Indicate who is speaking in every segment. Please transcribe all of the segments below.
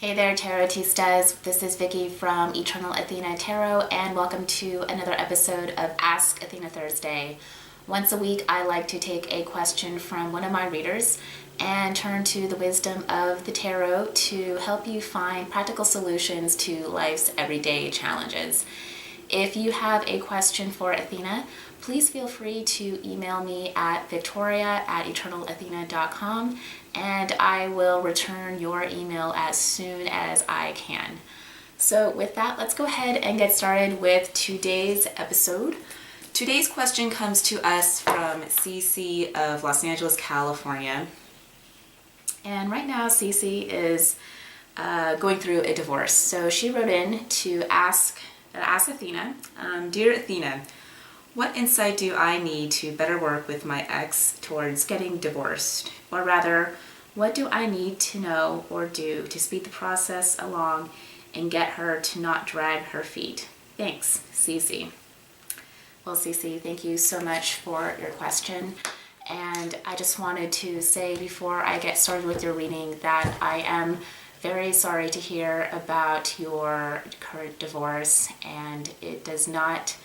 Speaker 1: Hey there, Tarot Tistas. This is Vicky from Eternal Athena Tarot, and welcome to another episode of Ask Athena Thursday. Once a week, I like to take a question from one of my readers and turn to the wisdom of the tarot to help you find practical solutions to life's everyday challenges. If you have a question for Athena, please feel free to email me at victoria@eternalathena.com and I will return your email as soon as I can. So with that, let's go ahead and get started with today's episode. Today's question comes to us from Cece of Los Angeles, California. And right now, Cece is going through a divorce. So she wrote in to ask Athena, Dear Athena, what insight do I need to better work with my ex towards getting divorced? Or rather, what do I need to know or do to speed the process along and get her to not drag her feet? Thanks, Cece. Well, Cece, thank you so much for your question. And I just wanted to say before I get started with your reading that I am very sorry to hear about your current divorce, and it does not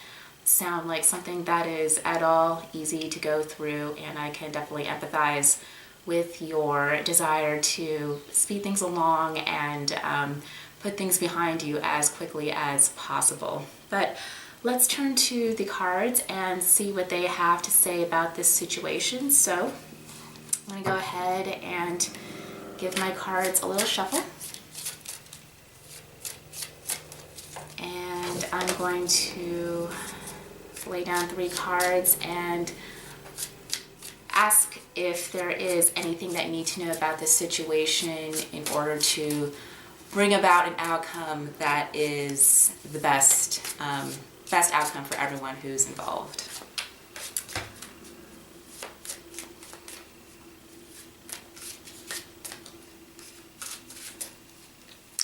Speaker 1: sound like something that is at all easy to go through, and I can definitely empathize with your desire to speed things along and put things behind you as quickly as possible. But let's turn to the cards and see what they have to say about this situation. So I'm going to go ahead and give my cards a little shuffle. And I'm going to lay down 3 cards and ask if there is anything that you need to know about this situation in order to bring about an outcome that is the best outcome for everyone who's involved.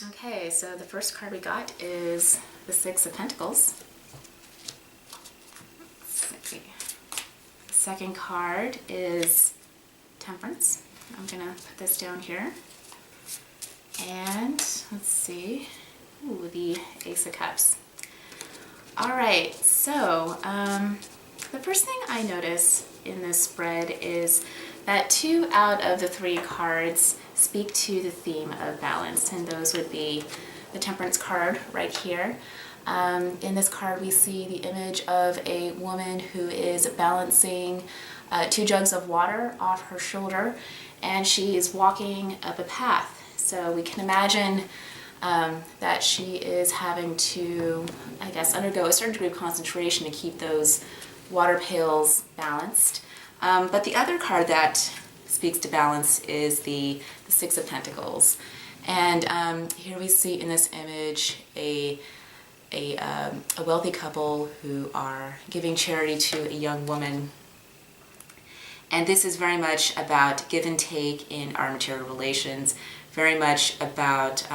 Speaker 1: Okay, so the first card we got is the Six of Pentacles. Let's see. The second card is Temperance. I'm gonna put this down here. And let's see. Ooh, the Ace of Cups. All right, so the first thing I notice in this spread is that 2 out of the 3 cards speak to the theme of balance, and those would be the Temperance card right here. In this card, we see the image of a woman who is balancing 2 jugs of water off her shoulder, and she is walking up a path. So we can imagine that she is having to, I guess, undergo a certain degree of concentration to keep those water pails balanced. But the other card that speaks to balance is the Six of Pentacles. And here we see in this image a wealthy couple who are giving charity to a young woman. And this is very much about give and take in our material relations, very much about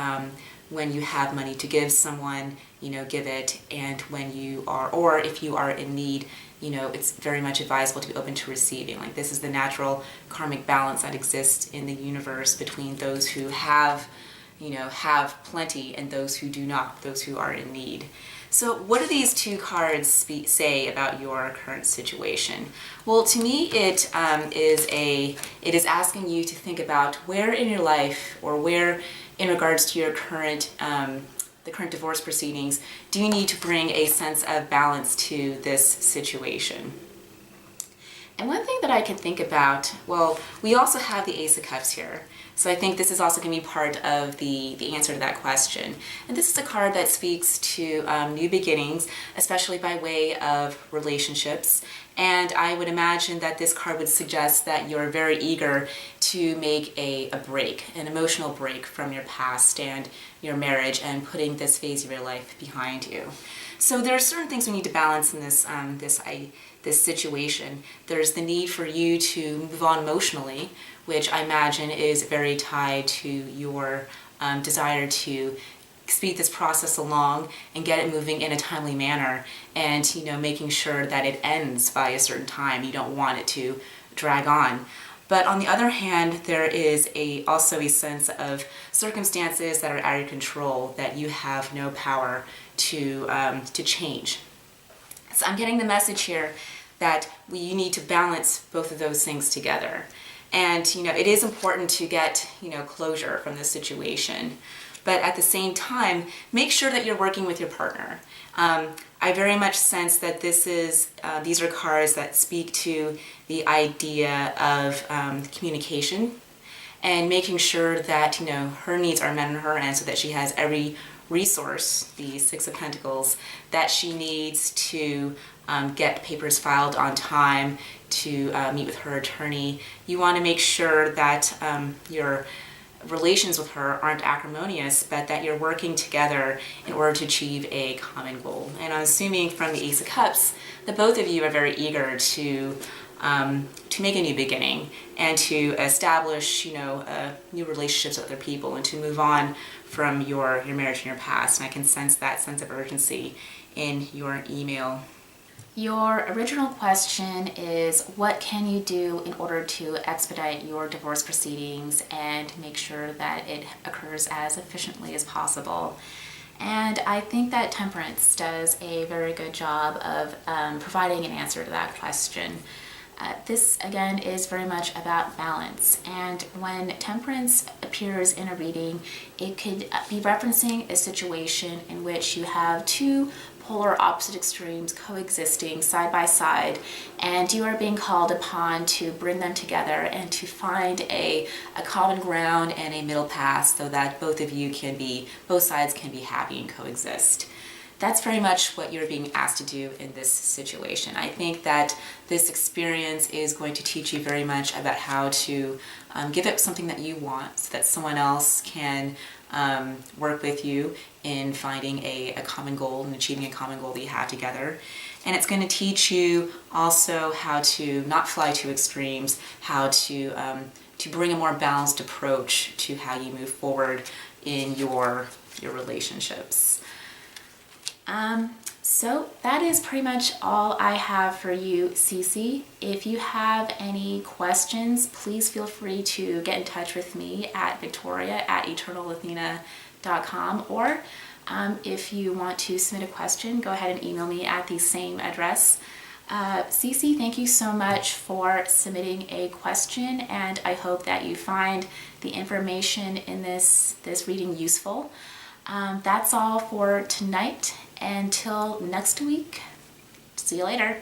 Speaker 1: when you have money to give someone, give it, and when you are, or if you are in need, it's very much advisable to be open to receiving. Like, this is the natural karmic balance that exists in the universe between those who have plenty and those who do not, those who are in need. So what do these 2 cards say about your current situation? Well, to me, it is asking you to think about where in your life, or where in regards to your current the current divorce proceedings, do you need to bring a sense of balance to this situation? And one thing that I can think about, well, we also have the Ace of Cups here. So I think this is also going to be part of the answer to that question. And this is a card that speaks to new beginnings, especially by way of relationships. And I would imagine that this card would suggest that you're very eager to make a break, an emotional break from your past and your marriage, and putting this phase of your life behind you. So there are certain things we need to balance in this situation. There's the need for you to move on emotionally, which I imagine is very tied to your desire to speed this process along and get it moving in a timely manner, and making sure that it ends by a certain time. You don't want it to drag on. But on the other hand, there is also a sense of circumstances that are out of your control that you have no power to change. So I'm getting the message here that you need to balance both of those things together. And it is important to get closure from this situation, but at the same time, make sure that you're working with your partner. I very much sense that these are cards that speak to the idea of communication and making sure that her needs are met on her end, so that she has every resource, the Six of Pentacles, that she needs to get papers filed on time, to meet with her attorney. You want to make sure that your relations with her aren't acrimonious, but that you're working together in order to achieve a common goal. And I'm assuming from the Ace of Cups that both of you are very eager to make a new beginning and to establish new relationships with other people and to move on from your marriage and your past. And I can sense that sense of urgency in your email. Your original question is, what can you do in order to expedite your divorce proceedings and make sure that it occurs as efficiently as possible? And I think that Temperance does a very good job of providing an answer to that question. This, again, is very much about balance. And when Temperance appears in a reading, it could be referencing a situation in which you have two polar opposite extremes coexisting side by side, and you are being called upon to bring them together and to find a common ground and a middle path so that both sides can be happy and coexist. That's very much what you're being asked to do in this situation. I think that this experience is going to teach you very much about how to give up something that you want so that someone else can work with you in finding a common goal and achieving a common goal that you have together. And it's going to teach you also how to not fly to extremes, how to bring a more balanced approach to how you move forward in your relationships. So that is pretty much all I have for you, Cece. If you have any questions, please feel free to get in touch with me at victoria@eternalathena.com, or if you want to submit a question, go ahead and email me at the same address. Cece, thank you so much for submitting a question, and I hope that you find the information in this reading useful. That's all for tonight. Until next week, see you later.